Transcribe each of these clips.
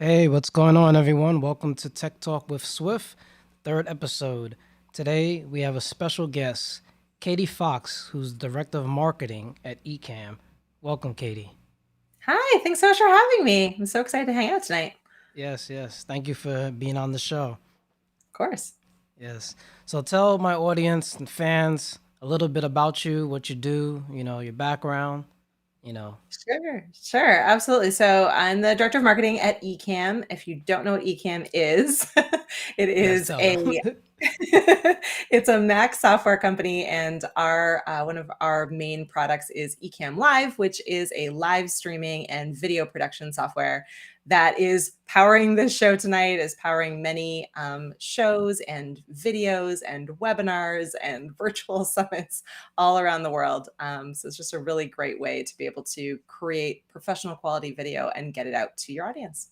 Hey, what's going on, everyone? Welcome to Tech Talk with Swift, third episode. Today, we have a special guest, Katie Fox, who's Director of Marketing at Ecamm. Welcome, Katie. Hi, thanks so much for having me. I'm so excited to hang out tonight. Yes, yes. Thank you for being on the show. Of course. Yes. So tell my audience and fans a little bit about you, what you do, your background, you know. Sure, absolutely. So I'm the director of marketing at Ecamm. If you don't know what Ecamm is, it Yes, is tell a them. it's a Mac software company, and our one of our main products is Ecamm Live, which is a live streaming and video production software that is powering this show tonight, is powering many shows and videos and webinars and virtual summits all around the world. So it's just a really great way to be able to create professional quality video and get it out to your audience.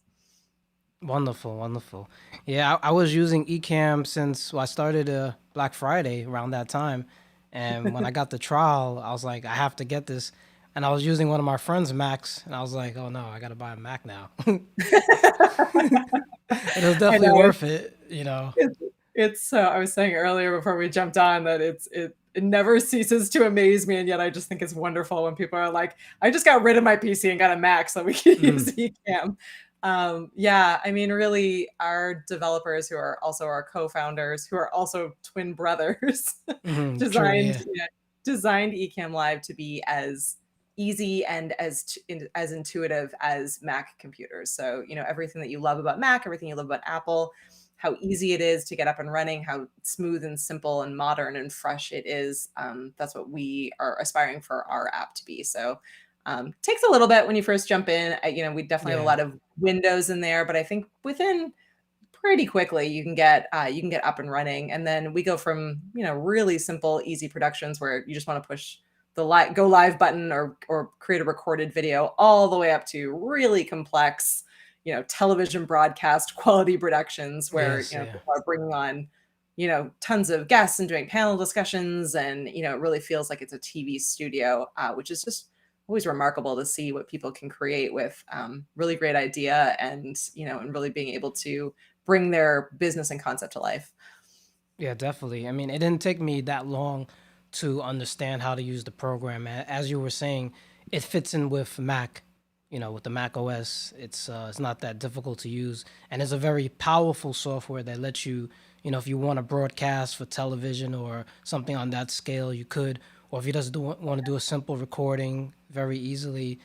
Wonderful, wonderful. Yeah, I was using Ecamm since I started Black Friday around that time. And when I got the trial, I was like, I have to get this. And I was using one of my friend's Macs, and I was like, oh no, I got to buy a Mac now. It was I definitely know worth it. it's I was saying earlier before we jumped on that it never ceases to amaze me, and yet I just think it's wonderful when people are like, I just got rid of my PC and got a Mac so we can use Mm, Ecamm. Yeah, I mean, really, our developers who are also our co-founders, who are also twin brothers, true, designed yeah. yeah, designed Ecamm Live to be as easy and as intuitive as Mac computers. So, everything that you love about Mac, everything you love about Apple, how easy it is to get up and running, how smooth and simple and modern and fresh it is. That's what we are aspiring for our app to be. So, takes a little bit when you first jump in. We definitely have a Yeah. lot of windows in there, but I think within pretty quickly you can get up and running, and then we go from really simple easy productions where you just want to push the go live button or create a recorded video, all the way up to really complex television broadcast quality productions where Yes, yeah. people are bringing on tons of guests and doing panel discussions, and it really feels like it's a TV studio, which is just always remarkable to see what people can create with really great idea, and really being able to bring their business and concept to life. Yeah, definitely. I mean, it didn't take me that long to understand how to use the program. As you were saying, it fits in with Mac, with the Mac OS. It's not that difficult to use, and it's a very powerful software that lets you, if you want to broadcast for television or something on that scale, you could, or if you just want to do a simple recording very easily,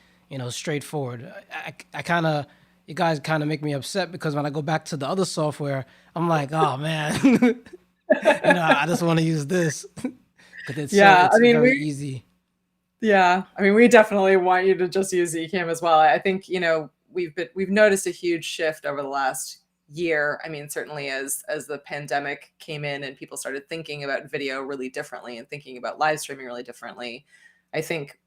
straightforward. I kind of, you guys kind of make me upset because when I go back to the other software, I'm like, oh man. I just want to use this because Yeah, it's very easy. we definitely want you to just use Ecamm as well. I think we've noticed a huge shift over the last year. I mean, certainly as the pandemic came in and people started thinking about video really differently and thinking about live streaming really differently. I think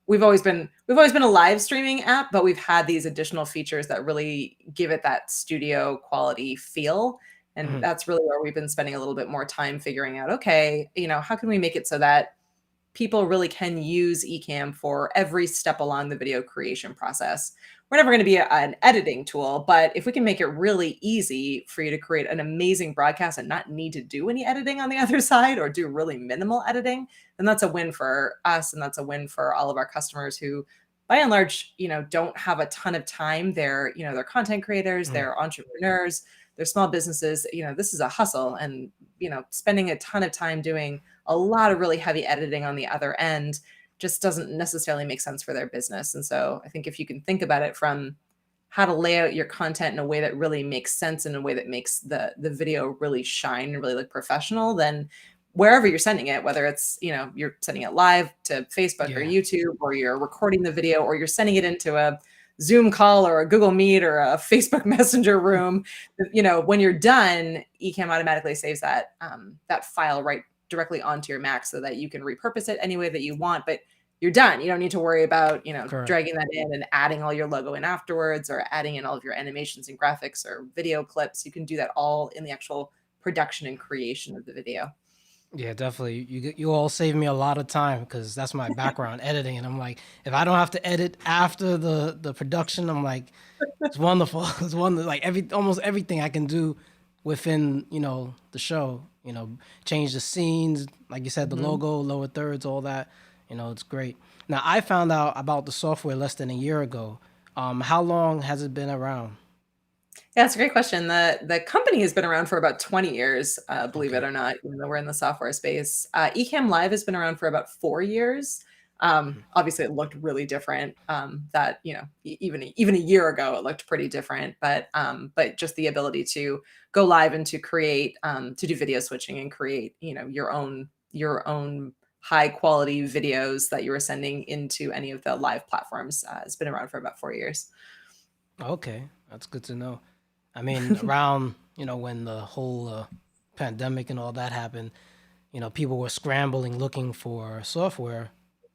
we've always been a live streaming app, but we've had these additional features that really give it that studio quality feel. And Mhm. that's really where we've been spending a little bit more time figuring out, okay, how can we make it so that people really can use Ecamm for every step along the video creation process. We're never going to be an editing tool, but if we can make it really easy for you to create an amazing broadcast and not need to do any editing on the other side or do really minimal editing, then that's a win for us, and that's a win for all of our customers who by and large, don't have a ton of time. They're content creators, Mhm. they're entrepreneurs, they're small businesses. This is a hustle, and spending a ton of time doing a lot of really heavy editing on the other end. just doesn't necessarily make sense for their business. And so I think if you can think about it from how to lay out your content in a way that really makes sense, in a way that makes the video really shine and really look professional, then wherever you're sending it, whether it's, you're sending it live to Facebook or Yeah, YouTube, or you're recording the video, or you're sending it into a Zoom call or a Google Meet or a Facebook Messenger room, when you're done, Ecamm automatically saves that file right directly onto your Mac so that you can repurpose it any way that you want. But you're done. You don't need to worry about, correct. dragging that in and adding all your logo in afterwards, or adding in all of your animations and graphics or video clips. You can do that all in the actual production and creation of the video. Yeah, definitely. You all save me a lot of time because that's my background, editing, and I'm like, if I don't have to edit after the production, I'm like, it's wonderful. It's wonderful. Like almost everything I can do within the show. Change the scenes, like you said, the Mhm. logo, lower thirds, all that. It's great. Now I found out about the software less than a year ago. How long has it been around? Yeah, it's a great question. The company has been around for about 20 years, believe it Okay. or not, even though we're in the software space. Ecamm Live has been around for about 4 years. Mhm. Obviously, it looked really different. That even a year ago, it looked pretty different. But just the ability to go live and to create, to do video switching and create, your own high quality videos that you were sending into any of the live platforms has been around for about 4 years. Okay, that's good to know. I mean, around when the whole pandemic and all that happened, people were scrambling looking for software,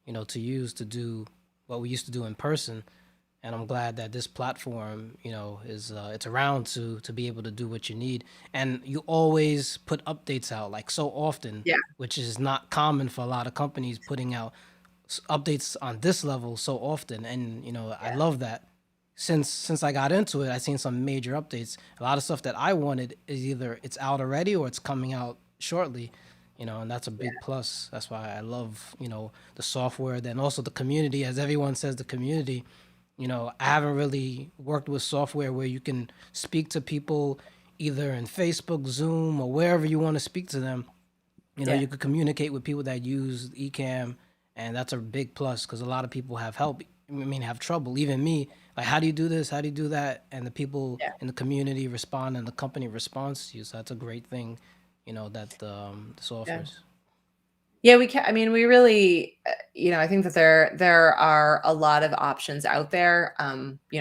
to use to do what we used to do in person. And I'm glad that this platform, is it's around to be able to do what you need. And you always put updates out like so often, Yeah, which is not common for a lot of companies putting out updates on this level so often. And I yeah, love that. Since I got into it, I seen some major updates. A lot of stuff that I wanted is either it's out already or it's coming out shortly, and that's a big yeah, plus. That's why I love, the software, then also the community. As everyone says, the community, I haven't really worked with software where you can speak to people either in Facebook, Zoom, or wherever you want to speak to them. yeah. You could communicate with people that use Ecamm, and that's a big plus because a lot of people have help. I mean, have trouble. Even me, like, how do you do this? How do you do that? And the people Yeah. in the community respond, and the company responds to you. So that's a great thing, that this Yeah. offers. Yeah, we can. I mean, we really, I think that there are a lot of options out there,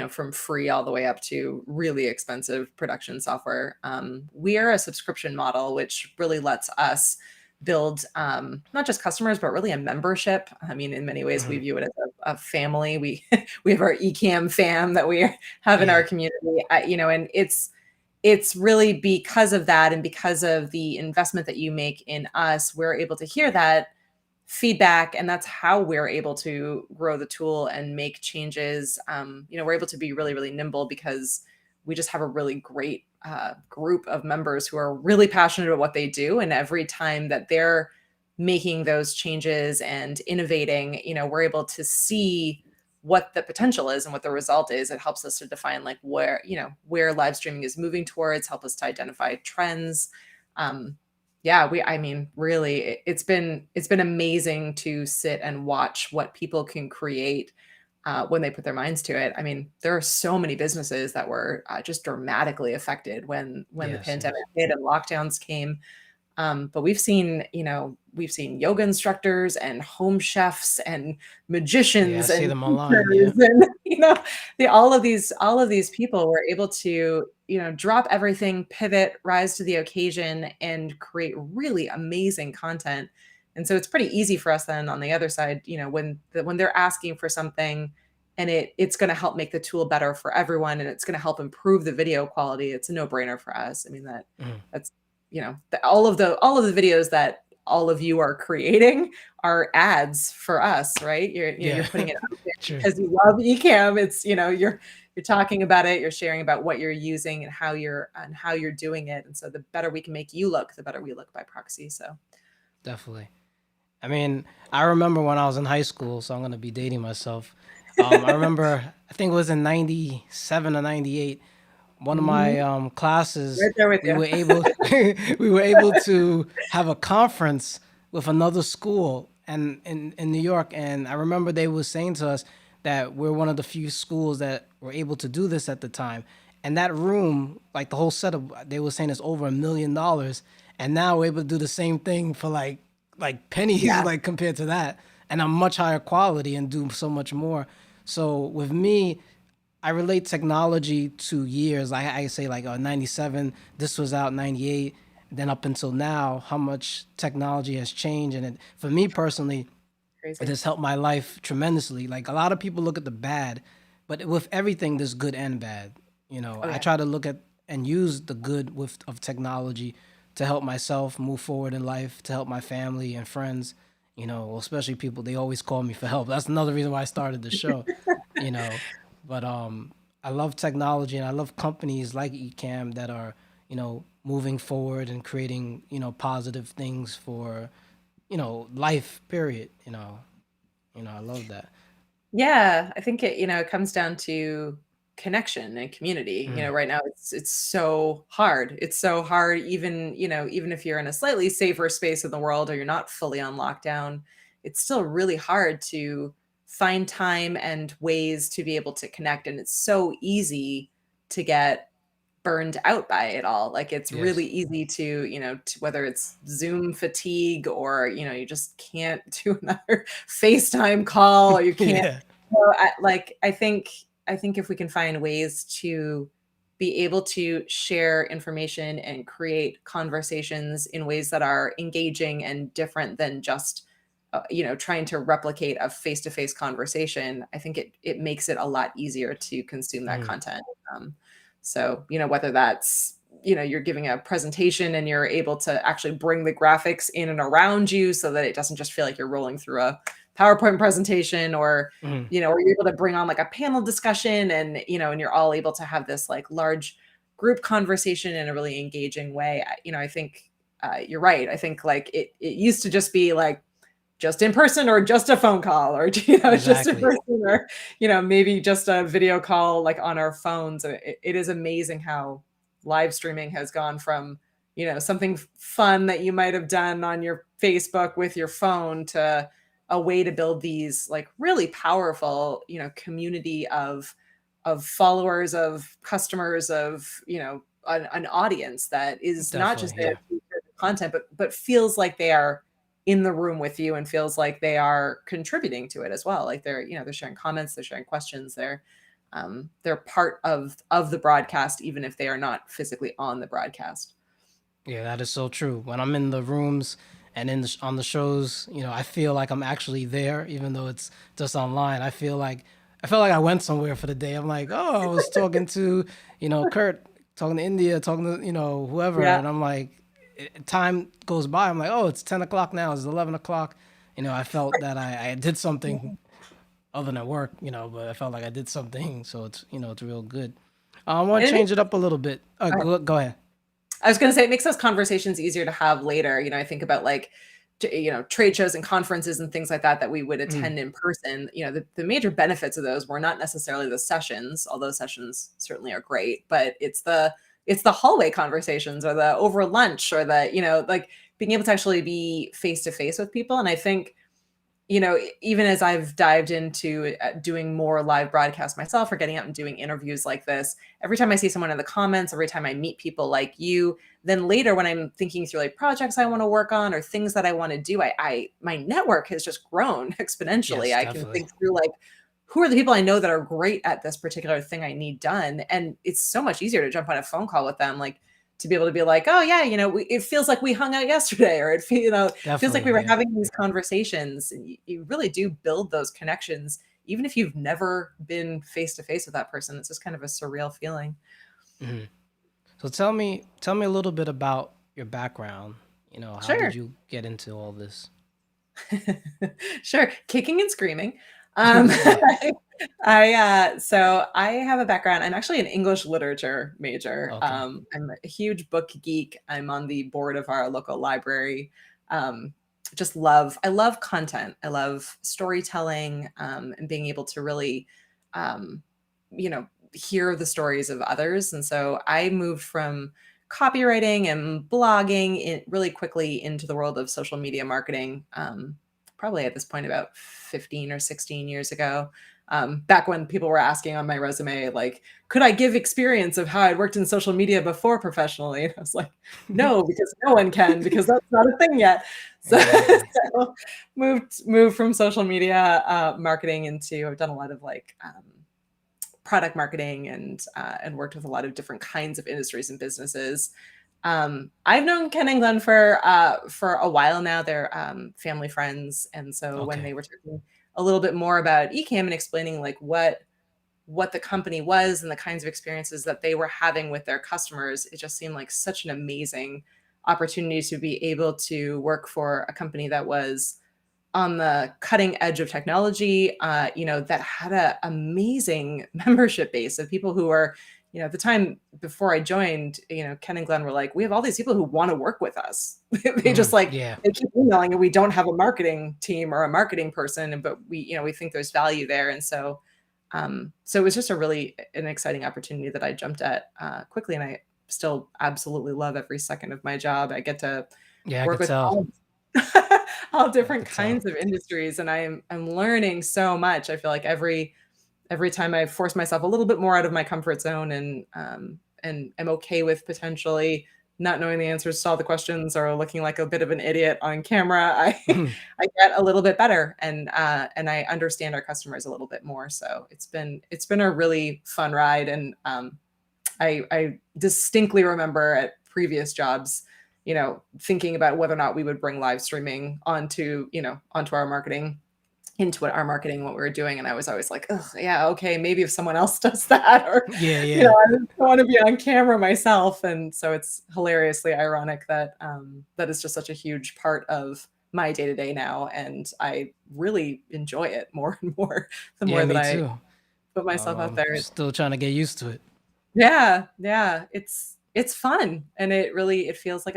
from free all the way up to really expensive production software. We are a subscription model, which really lets us build, not just customers, but really a membership. I mean, in many ways, we Hmm. view it as a family. We we have our Ecamm fam that we have in our Yeah, community, and it's really because of that, and because of the investment that you make in us, we're able to hear that feedback, and that's how we're able to grow the tool and make changes. We're able to be really, really nimble because we just have a really great group of members who are really passionate about what they do, and every time that they're making those changes and innovating, we're able to see what the potential is and what the result is. It helps us to define like where live streaming is moving towards, help us to identify trends. Yeah, I mean, really, it's been amazing to sit and watch what people can create when they put their minds to it. I mean, there are so many businesses that were just dramatically affected when the yes, pandemic yes, hit and lockdowns came. But we've seen yoga instructors and home chefs and yeah. I magicians see and them online. teachers, Yeah, and all of these people were able to drop everything, pivot, rise to the occasion, and create really amazing content. And so it's pretty easy for us then on the other side, when they're asking for something, and it's going to help make the tool better for everyone, and it's going to help improve the video quality. It's a no brainer for us. I mean, mhm. that's all of the videos that all of you are creating are ads for us, right? You're Yeah, putting it out there true. because you love Ecamm. It's you're talking about it, you're sharing about what you're using and how you're doing it. And so the better we can make you look, the better we look by proxy. So Definitely. I mean, I remember when I was in high school, so I'm gonna be dating myself. I remember, I think it was in '97 or '98. One of mhm, my classes, right there with we you. were able we were able to have a conference with another school, and in New York, and I remember they were saying to us that we're one of the few schools that were able to do this at the time. And that room, like the whole setup, they were saying it's over $1 million, and now we're able to do the same thing for like pennies, Yeah. like compared to that, and a much higher quality and do so much more. So with me, I relate technology to years. I say like 97, this was out 98, then up until now, how much technology has changed. And for me personally, it Crazy. has helped my life tremendously. Like a lot of people look at the bad, but with everything, there's good and bad. Oh I yeah. try to look at and use the good of technology to help myself move forward in life, to help my family and friends. Especially people, they always call me for help. That's another reason why I started the show. You know, but I love technology and I love companies like Ecamm that are moving forward and creating positive things for life. Period. I love that. Yeah, I think it comes down to connection and community. Mm, Right now it's so hard. It's so hard even if you're in a slightly safer space in the world or you're not fully on lockdown, it's still really hard to find time and ways to be able to connect, and it's so easy to get burned out by it all. Like it's really yes. easy whether it's Zoom fatigue or you just can't do another FaceTime call or you can't. Yeah. So I think if we can find ways to be able to share information and create conversations in ways that are engaging and different than just trying to replicate a face-to-face conversation, I think it makes it a lot easier to consume that Mm, content. So whether that's you're giving a presentation and you're able to actually bring the graphics in and around you so that it doesn't just feel like you're rolling through a PowerPoint presentation, or mm, or you're able to bring on like a panel discussion, and you're all able to have this like large group conversation in a really engaging way. I think you're right. I think like it used to just be like just in person or just a phone call or just in exactly. person or maybe just a video call like on our phones. It is amazing how live streaming has gone from something fun that you might have done on your Facebook with your phone to a way to build these like really powerful community of followers, of customers, of an audience that is not just Definitely. there Yeah. to share the content but feels like they are in the room with you and feels like they are contributing to it as well. Like they're sharing comments, they're sharing questions, they're part of the broadcast, even if they are not physically on the broadcast. Yeah, that is so true. When I'm in the rooms and on the shows, I feel like I'm actually there, even though it's just online. I feel like I went somewhere for the day. I'm like, oh, I was talking to, Kurt, talking to India, talking to, whoever, Yeah. and I'm like, time goes by. I'm like, oh, it's 10 o'clock now. It's 11 o'clock. I felt that I did something other than work, but I felt like I did something, so it's real good. I want And to it makes, change it up a little bit. Go ahead. I was going to say it makes those conversations easier to have later. I think about like trade shows and conferences and things like that we would Mm, attend in person. The major benefits of those were not necessarily the sessions, although sessions certainly are great, but it's the hallway conversations or the over lunch or the like being able to actually be face to face with people. And I think even as I've dived into doing more live broadcasts myself or getting out and doing interviews like this, every time I see someone in the comments, every time I meet people like you, then later when I'm thinking through like projects I want to work on or things that I want to do, I my network has just grown exponentially. yes, I can definitely. think through like who are the people I know that are great at this particular thing I need done, and it's so much easier to jump on a phone call with them, like to be able to be like, oh yeah, it feels like we hung out yesterday, or feels like Definitely, we were yeah. having these conversations. And you really do build those connections even if you've never been face to face with that person. It's just kind of a surreal feeling. Mhm. So tell me a little bit about your background. How did Sure. you get into all this? Sure, kicking and screaming. um Yeah. so I have a background. I'm actually an English literature major. Okay. I'm a huge book geek. I'm on the board of our local library. um I love content, I love storytelling, and being able to really um hear the stories of others. And so I moved from copywriting and blogging really quickly into the world of social media marketing, probably at this point about 15 or 16 years ago. Back when people were asking on my resume, like, could I give experience of how I'd worked in social media before professionally? And I was like, no, because no one can, because that's not a thing yet. So, Exactly. so moved from social media marketing into, I've done a lot of like product marketing and worked with a lot of different kinds of industries and businesses. I've known Ken and Glenn for a while now. They're family friends, and so when Okay. they were talking a little bit more about Ecamm and explaining like what the company was and the kinds of experiences that they were having with their customers, it just seemed like such an amazing opportunity to be able to work for a company that was on the cutting edge of technology, that had an amazing membership base of people who are, at the time before I joined, Ken and Glenn were like, we have all these people who want to work with us. They just like, Yeah. they keep emailing and we don't have a marketing team or a marketing person, but we think there's value there. And so it was just an exciting opportunity that I jumped at quickly. And I still absolutely love every second of my job. I get to Yeah, I work could with tell. all I different could tell. kinds of industries, and I'm learning so much. I feel like every time I force myself a little bit more out of my comfort zone, and I'm okay with potentially not knowing the answers to all the questions or looking like a bit of an idiot on camera, I I get a little bit better, and I understand our customers a little bit more. So it's been a really fun ride, and I distinctly remember at previous jobs, thinking about whether or not we would bring live streaming onto our marketing, into our marketing, what we were doing. And I was always like, oh yeah, okay, maybe if someone else does that, or, Yeah, yeah. I don't want to be on camera myself. And so it's hilariously ironic that that is just such a huge part of my day to day now. And I really enjoy it more and more the Yeah, more that me I too. put myself out there. Still trying to get used to it. Yeah, yeah, it's fun, and it feels like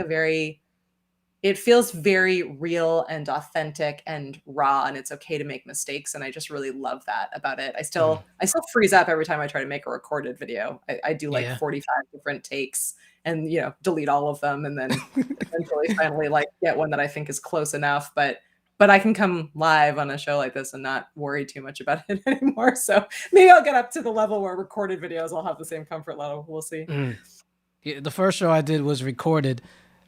it feels very real and authentic and raw, and it's okay to make mistakes, and I just really love that about it. Mm. I still freeze up every time I try to make a recorded video. I do like Yeah. 45 different takes and, delete all of them, and then eventually finally, like, get one that I think is close enough, but I can come live on a show like this and not worry too much about it anymore. So maybe I'll get up to the level where recorded videos will have the same comfort level. We'll see. Mm. Yeah, the first show I did was recorded.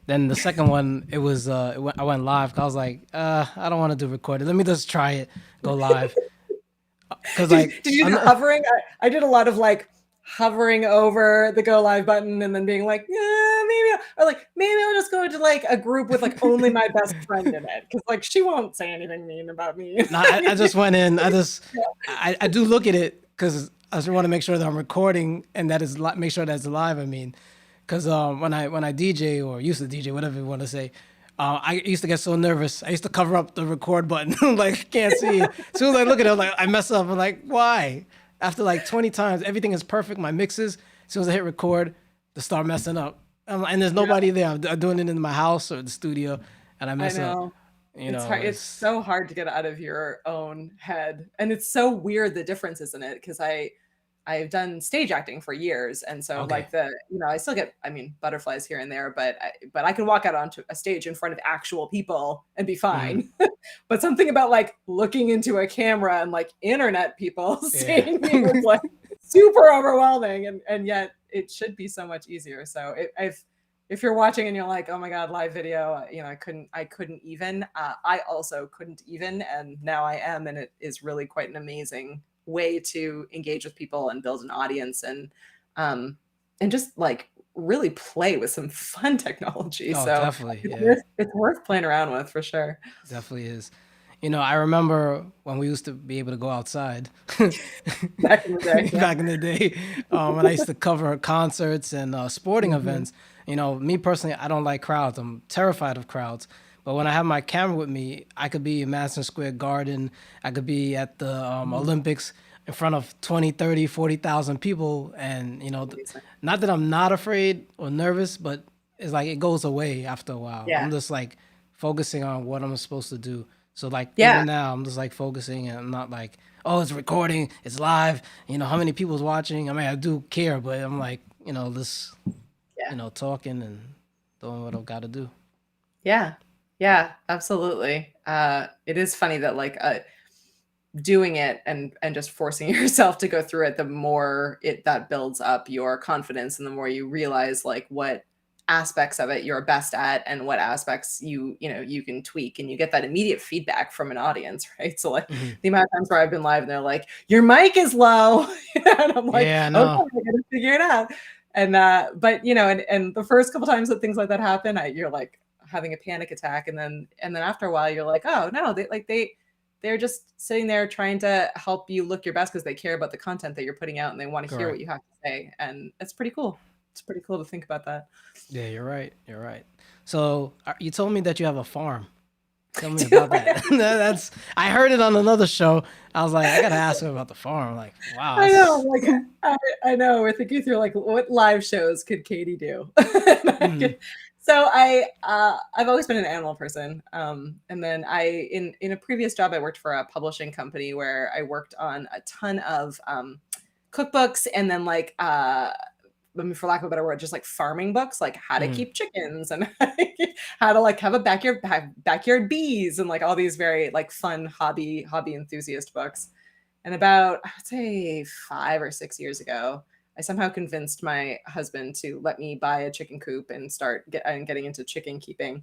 Then the second one, I went live. 'Cause I was like, I don't want to do recorded. Let me just try it, go live. Cause like, Did you do I'm, the hovering? I did a lot of like hovering over the go live button and then being like, yeah, maybe I'll just go to like a group with like only my best friend in it, because like she won't say anything mean about me. no, I just went in. I do look at it because I just want to make sure that I'm recording and that is make sure that's live. I mean, because when I DJ or used to DJ, whatever you want to say, I used to get so nervous. I used to cover up the record button, like can't see it. As soon as I look at it, I'm like I mess up. I'm like, why? After like 20 times, everything is perfect. My mixes. As soon as I hit record, they start messing up. And there's Yeah, nobody there. I'm doing it in my house or the studio, and I I mess up. know. You It's know, hard. It's so hard to get out of your own head. And it's so weird, the difference, isn't it? Because I've done stage acting for years, and so okay. like I still get, I mean, butterflies here and there, but I can walk out onto a stage in front of actual people and be Mhm. fine. But something about like looking into a camera and like internet people Yeah. seeing me was like super overwhelming, and yet it should be so much easier. So if you're watching and you're like, oh my god, live video, I couldn't even. I also couldn't even, and now I am, and it is really quite an amazing way to engage with people and build an audience, um and just like really play with some fun technology. Oh, So definitely. it's Yeah, worth playing around with for sure. definitely is. I remember when we used to be able to go outside Back in the day, yeah. back in the day, when I used to cover concerts and sporting Mhm. events. Me personally, I don't like crowds. I'm terrified of crowds. But when I have my camera with me, I could be in Madison Square Garden. I could be at the Mhm. Olympics in front of 20, 30, 40,000 people. And, Amazing. not that I'm not afraid or nervous, but it's like it goes away after a while. I'm Yeah. just like focusing on what I'm supposed to do. So like Yeah. even now, I'm just like focusing and I'm not like, oh, it's recording, it's live. How many people's watching? I mean, I do care, but I'm like, this, Yeah. talking and doing what I've got to do. Yeah. Yeah, absolutely. It is funny that like doing it and just forcing yourself to go through it, the more it that builds up your confidence, and the more you realize like what aspects of it you're best at and what aspects you can tweak, and you get that immediate feedback from an audience, right? So like Hmm. the amount of times where I've been live and they're like, your mic is low, and I'm like, Yeah, I okay, know. I gotta figure it out. And but and the first couple times that things like that happen, you're like having a panic attack, and then after a while you're like, oh no, they're just sitting there trying to help you look your best because they care about the content that you're putting out and they want to hear what Correct. you have to say. And it's pretty cool. It's pretty cool to think about that. Yeah, you're right. You're right. So you told me that you have a farm. Tell me Do about I? that. That's I heard it on another show. I was like, I gotta ask her about the farm. Like, wow, I know. that's Like I know. We're thinking through like what live shows could Katie do? Mhm. So I've always been an animal person. And then in a previous job I worked for a publishing company where I worked on a ton of cookbooks, and then like I mean, for lack of a better word, just like farming books, like how to Mhm. keep chickens and how to like have a backyard bees, and like all these very like fun hobby enthusiast books. And about, I would say 5 or 6 years ago, I somehow convinced my husband to let me buy a chicken coop and getting into chicken keeping,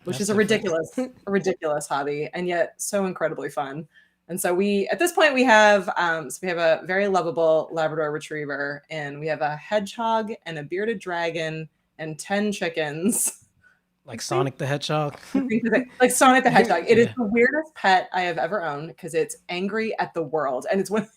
which That's is different. a ridiculous hobby, and yet so incredibly fun. And so at this point, we have a very lovable Labrador Retriever, and we have a hedgehog and a bearded dragon and 10 chickens. I Like think Sonic the Hedgehog. I think of it like Sonic the Hedgehog. It is Yeah. the weirdest pet I have ever owned because it's angry at the world, and it's one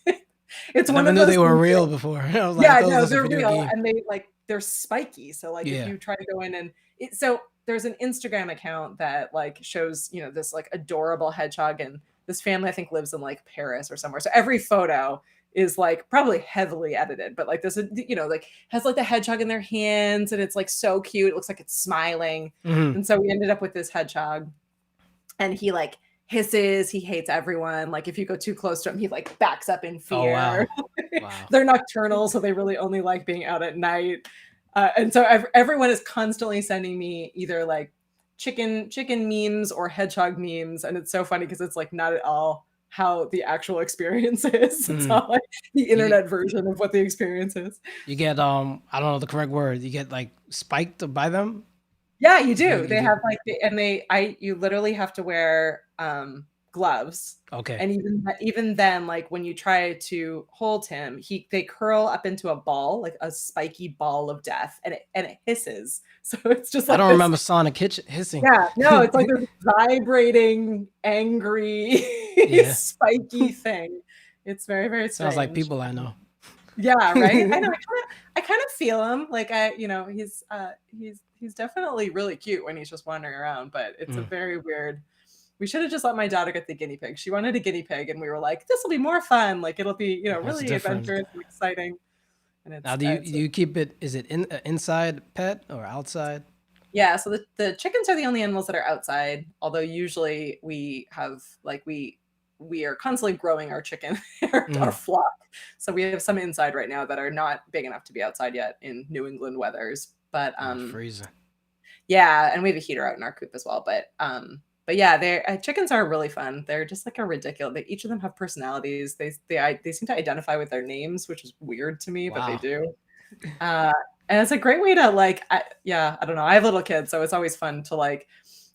it's I one never of knew those they were things real where before. I was like, I yeah, thought it was no, just a they're video real, game. and they're spiky. So like if Yeah. you try to go in and so there's an Instagram account that like shows, this like adorable hedgehog, and this family I think lives in like Paris or somewhere. So every photo is like probably heavily edited, but like this, like has like the hedgehog in their hands, and it's like so cute. It looks like it's smiling. Hmm. And so we ended up with this hedgehog, and he like hisses, he hates everyone. Like if you go too close to him, he like backs up in Oh fear. wow. Wow. They're nocturnal, so they really only like being out at night. And so everyone is constantly sending me either like chicken memes or hedgehog memes, and it's so funny because it's like not at all how the actual experience is. It's Mhm. not like the You internet version of what the experience is. you get I don't know the correct word. You get like spiked by them. Yeah, you You do. you They get have like and you literally have to wear gloves. okay. And even then, like when you try to hold him, they curl up into a ball, like a spiky ball of death, and it hisses. So it's just I like don't this. remember Sonic hissing. Yeah, no, it's like this vibrating, angry, Yeah. spiky thing. It's very, very Sounds like strange. people I know. Yeah, right? I know, I kind of feel him, like, he's definitely really cute when he's just wandering around, but it's a Mhm. very weird we should have just let my daughter get the guinea pig. She wanted a guinea pig, and we were like, "This'll be more fun, like, it'll be, That's really different. adventurous and exciting," and Now, it's do you keep it? Is it inside pet or outside? yeah, so the chickens are the only animals that are outside, although usually we have like we are constantly growing our chicken our Mm. flock. So we have some inside right now that are not big enough to be outside yet in New England weathers. But Oh, freezing. yeah, and we have a heater out in our coop as well. But yeah, they chickens are really fun. They're just like a ridiculous. Each of them have personalities. They seem to identify with their names, which is weird to me, but they Wow. do. Uh, and it's a great way to like, yeah, I don't know. I have little kids, so it's always fun to like,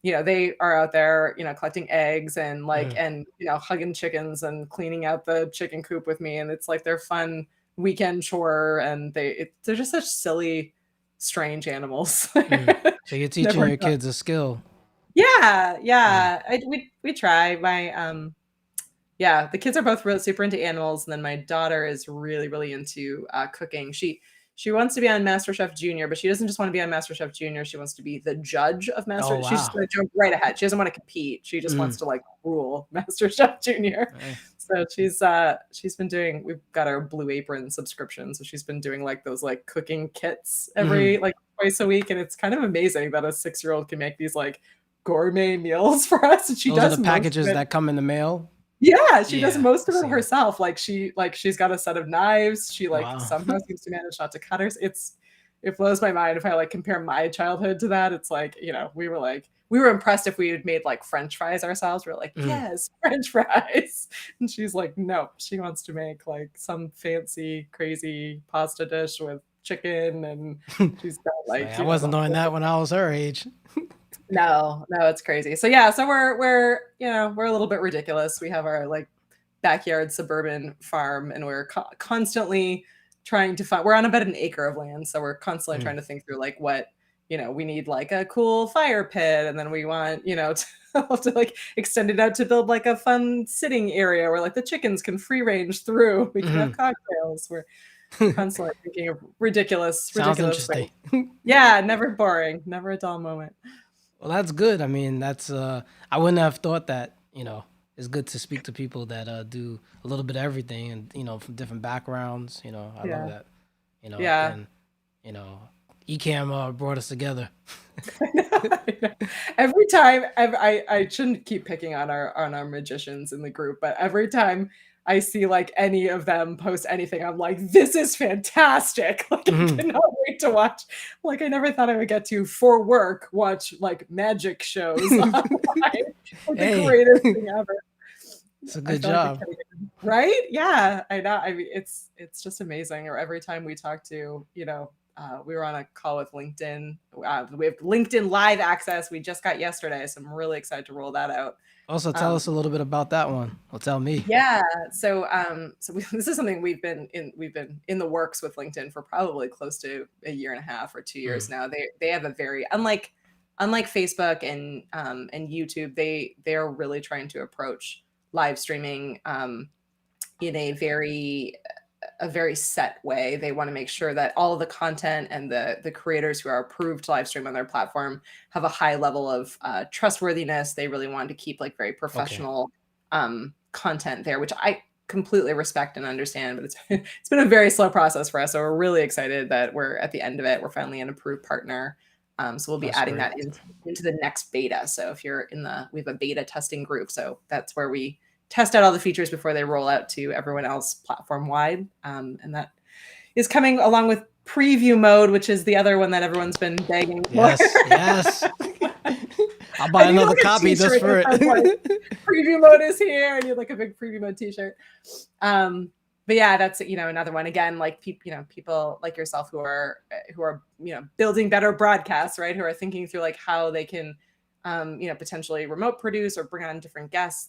they are out there, collecting eggs and like, Mhm. and hugging chickens and cleaning out the chicken coop with me, and it's like their fun weekend chore, and they're just such silly, strange animals. Mm. So you're teaching Never your kids a skill. yeah, Mm. yeah. We try. Yeah, the kids are both really super into animals, and then my daughter is really, really into cooking. She wants to be on MasterChef Junior, but she doesn't just want to be on MasterChef Junior. She wants to be the judge of Oh Master. She's just wow. going to jump right ahead. She doesn't want to compete. She just wants Mm. to like rule MasterChef Junior. Hey. So she's been doing. We've got our Blue Apron subscription, so she's been doing like those like cooking kits Mhm. every like twice a week, and it's kind of amazing that a 6-year-old can make these like gourmet meals for us, and she Those are does the most of packages it. that come in the mail. Yeah, she does Yeah, most I of it see them. herself. She's got a set of knives. She like Wow. somehow seems to manage not to cut hers. It blows my mind if I like compare my childhood to that. It's like, we were like we were impressed if we had made like French fries ourselves. We are like, Mm. yes, French fries. And she's like, no, she wants to make like some fancy, crazy pasta dish with chicken. And she's got So like, yeah, I wasn't doing that when I was her age. no, it's crazy. So yeah, so we're we're a little bit ridiculous. We have our like backyard suburban farm, and we're constantly trying to find. We're on about an acre of land, so we're constantly Mm. trying to think through like what we need like a cool fire pit, and then we want to have to like extend it out to build like a fun sitting area where like the chickens can free range through. We can have Mhm. cocktails. We're constantly thinking of ridiculous, Sounds ridiculous things. interesting. Yeah, never boring, never a dull moment. Well, that's good. I mean, that's I wouldn't have thought that, it's good to speak to people that do a little bit of everything and, from different backgrounds. I love Yeah. that. Yeah. And, you know, Ecamm brought us together. Every time I shouldn't keep picking on our magicians in the group, but every time I see like any of them post anything, I'm like, this is fantastic. Like I Mhm. cannot wait to watch. Like I never thought I would get to for work watch like magic shows online. Like the Hey, greatest thing ever. it's a I good feel like I'm job. getting right? Yeah, I know. I mean, it's just amazing. Or every time we talk to, we were on a call with LinkedIn. We have LinkedIn Live access. We just got yesterday, so I'm really excited to roll that out. Also, tell Um, us a little bit about that one. Well, tell me. yeah, this is something we've been in the works with LinkedIn for probably close to a year and a half or 2 years Mm. now. They have a very unlike Facebook and YouTube. They're really trying to approach live streaming in a very set way. They want to make sure that all of the content and the creators who are approved to live stream on their platform have a high level of trustworthiness. They really want to keep like very Okay. professional content there, which I completely respect and understand. But it's been a very slow process for us. So we're really excited that we're at the end of it. We're finally an approved partner. So we'll be That's adding great. that into the next beta. So if you're we have a beta testing group. So that's where we test out all the features before they roll out to everyone else platform wide. And that is coming along with preview mode, which is the other one that everyone's been begging for. Yes, yes. I'll I buy need another like a copy just t-shirt for that says like it. preview mode is here. I need like a big preview mode t-shirt. But yeah, that's another one again, like people like yourself who are building better broadcasts, right? Who are thinking through like how they can potentially remote produce or bring on different guests.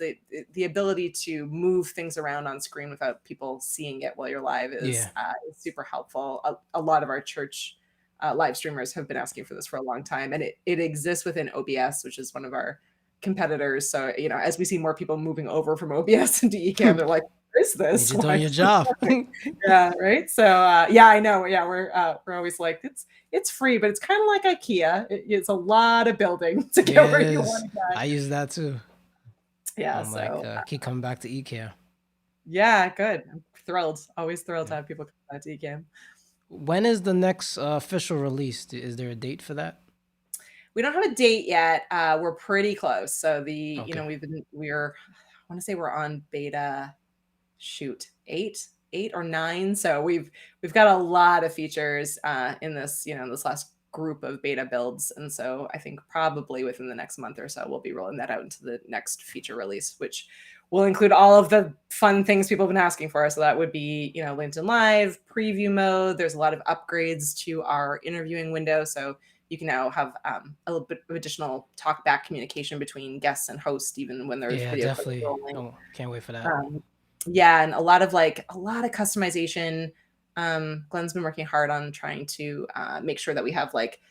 The ability to move things around on screen without people seeing it while you're live is Yeah. super helpful. A lot of our church live streamers have been asking for this for a long time, and it exists within OBS, which is one of our competitors. So as we see more people moving over from OBS into Ecamm, they're like, "What is Means this? you're Why doing your is this job. happening?" Yeah, right. So yeah, I know. Yeah, we're always like it's free, but it's kind of like IKEA. It's a lot of building to get Yeah, it where you is. want to get. I use that too. Yeah. I'm like, So keep coming back to eCare. yeah, good. I'm thrilled. Always thrilled to have people come back to Ecamm. When is the next official release? Is there a date for that? We don't have a date yet. We're pretty close. So Okay. we're I want to say we're on beta shoot 8 or 9. So we've got a lot of features in this last group of beta builds. And so I think probably within the next month or so we'll be rolling that out into the next feature release, which will include all of the fun things people have been asking for. So that would be LinkedIn Live, preview mode. There's a lot of upgrades to our interviewing window. So you can now have a little bit of additional talk back communication between guests and hosts, even when there's Yeah, video clips definitely. rolling. Oh, can't wait for that. Yeah, and a lot of customization. Glenn's been working hard on trying to make sure that we have like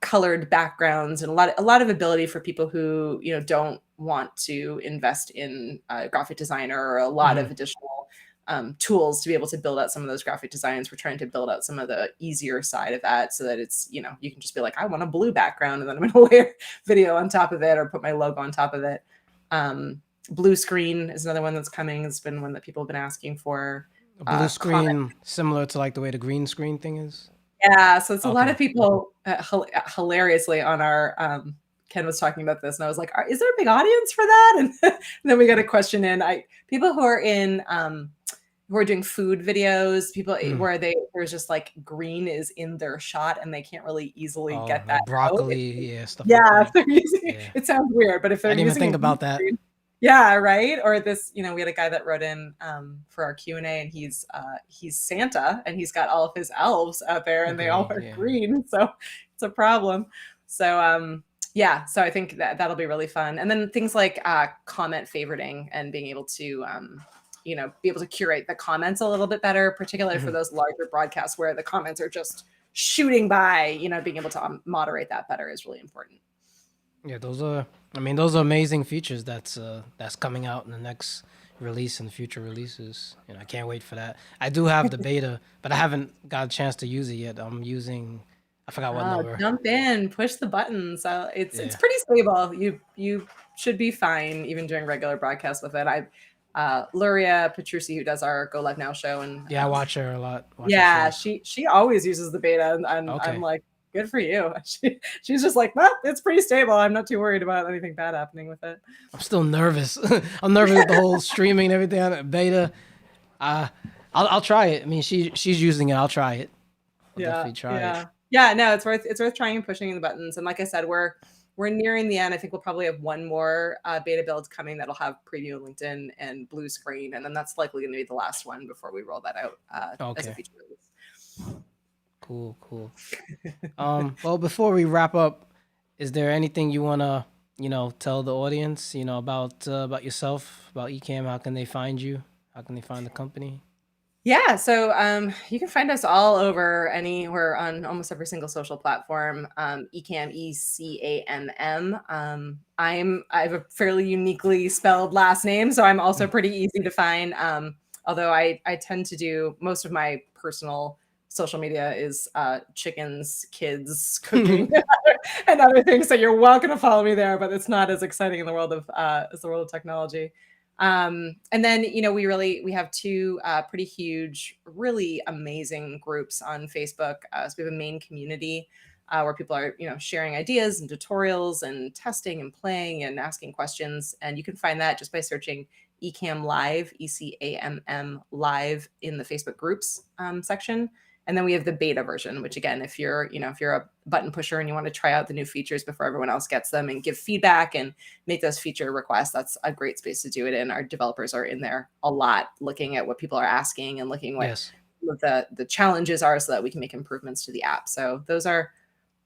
colored backgrounds and a lot of ability for people who don't want to invest in a graphic designer or a lot Hmm. of additional tools to be able to build out some of those graphic designs. We're trying to build out some of the easier side of that so that it's you can just be like, I want a blue background, and then I'm going to layer video on top of it or put my logo on top of it. Blue screen is another one that's coming. It's been one that people have been asking for. A blue Comment. screen, similar to like the way the green screen thing is. Yeah, so it's a lot Okay. of people hilariously on our Ken was talking about this, and I was like, "Is there a big audience for that?" And, and then we got a question in. People who are doing food videos, people Mm. where there's just like green is in their shot and they can't really easily Oh, get that like out. broccoli, yeah, stuff like Yeah, if that. they're using Yeah. it sounds weird, but if I they're didn't even using a think green about that. screen, yeah, right? Or this, we had a guy that wrote in for our Q&A and he's Santa and he's got all of his elves out there and they all Green, are yeah. green, so it's a problem. So yeah, so I think that that'll be really fun. And then things like comment favoriting and being able to be able to curate the comments a little bit better, particularly for Mhm. those larger broadcasts where the comments are just shooting by, being able to moderate that better is really important. Yeah, those are amazing features that's coming out in the next release and future releases. I can't wait for that. I do have the beta, but I haven't got a chance to use it yet. I'm using, I forgot what Oh, number. jump in, push the buttons. It's Yeah. pretty stable. You should be fine even doing regular broadcasts with it. Luria Petrucci, who does our Go Live Now show, and Yeah, I watch her a lot. Watch her yeah, shows. she always uses the beta, and I'm Okay. like, good for you. She's just like, well, it's pretty stable. I'm not too worried about anything bad happening with it. I'm still nervous. I'm nervous with the whole streaming and everything on it. Beta. Uh, I'll try it. I mean, she's using it. I'll try it. I'll Yeah, definitely try it. yeah, yeah. No, it's worth trying and pushing the buttons. And like I said, we're nearing the end. I think we'll probably have one more beta build coming that'll have preview LinkedIn and blue screen, and then that's likely going to be the last one before we roll that out as a Okay. feature release. Cool. Cool. Well, before we wrap up, is there anything you wanna, tell the audience, about yourself, about Ecamm? How can they find you? How can they find the company? Yeah, so you can find us all over anywhere on almost every single social platform. Ecamm, ECAMM. I have a fairly uniquely spelled last name, so I'm also pretty easy to find. Although I tend to do most of my personal social media is chickens, kids, cooking, and other things. So you're welcome to follow me there, but it's not as exciting in the world of as the world of technology. And then we have two pretty huge, really amazing groups on Facebook. So we have a main community where people are sharing ideas and tutorials and testing and playing and asking questions, and you can find that just by searching Ecamm Live, ECAMM Live in the Facebook groups section. And then we have the beta version, which again, if you're a button pusher and you want to try out the new features before everyone else gets them and give feedback and make those feature requests, that's a great space to do it in. Our developers are in there a lot looking at what people are asking and looking what Yes. the challenges are so that we can make improvements to the app. So those are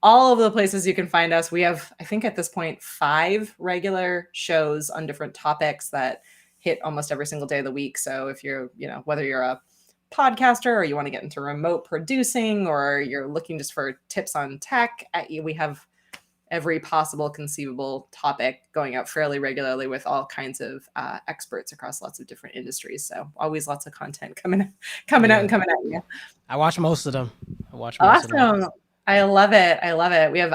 all of the places you can find us. We have, I think at this point, 5 regular shows on different topics that hit almost every single day of the week. So if you're, whether you're a podcaster or you want to get into remote producing or you're looking just for tips on tech, we have every possible conceivable topic going out fairly regularly with all kinds of experts across lots of different industries. So always lots of content coming out Yeah. and coming at you. I watch most of them. I watch most of them. Awesome. I love it. I love it. We have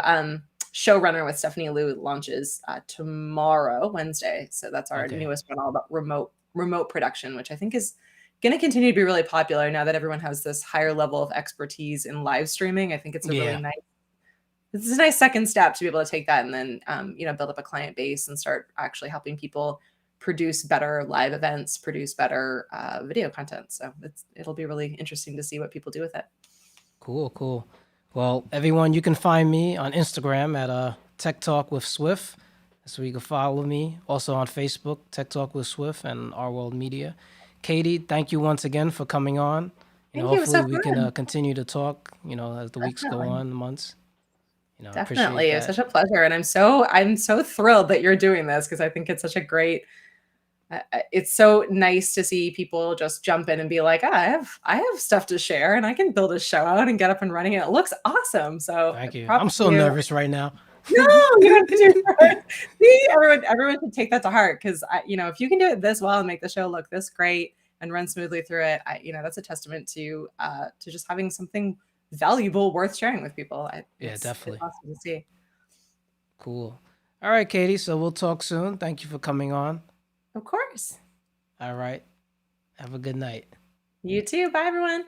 Showrunner with Stephanie Liu launches tomorrow, Wednesday. So that's our Okay. newest one all about remote production, which I think is going to continue to be really popular now that everyone has this higher level of expertise in live streaming. I think it's a really Yeah. this is a nice second step to be able to take that and then build up a client base and start actually helping people produce better live events, produce better video content. So it'll be really interesting to see what people do with it. Cool. Cool. Well, everyone, you can find me on Instagram at Tech Talk with Swift. That's where you can follow me. Also on Facebook, Tech Talk with Swift and Our World Media. Katie, thank you once again for coming on. Thank you. It was so Hopefully we can fun. continue to talk, as the weeks go Definitely. on, the months. I appreciate Definitely. It was that. such a pleasure. And I'm so thrilled that you're doing this because I think it's such a great it's so nice to see people just jump in and be like, I have stuff to share and I can build a show out and get up and running and it looks awesome. So Thank you. I'm props so to you. nervous right now. No, you don't have to do it. See, everyone should take that to heart because if you can do it this well and make the show look this great and run smoothly through it, that's a testament to just having something valuable worth sharing with people. Yeah, It's definitely. awesome to see. Cool. All right, Katie. So we'll talk soon. Thank you for coming on. Of course. All right. Have a good night. You too. Bye, everyone.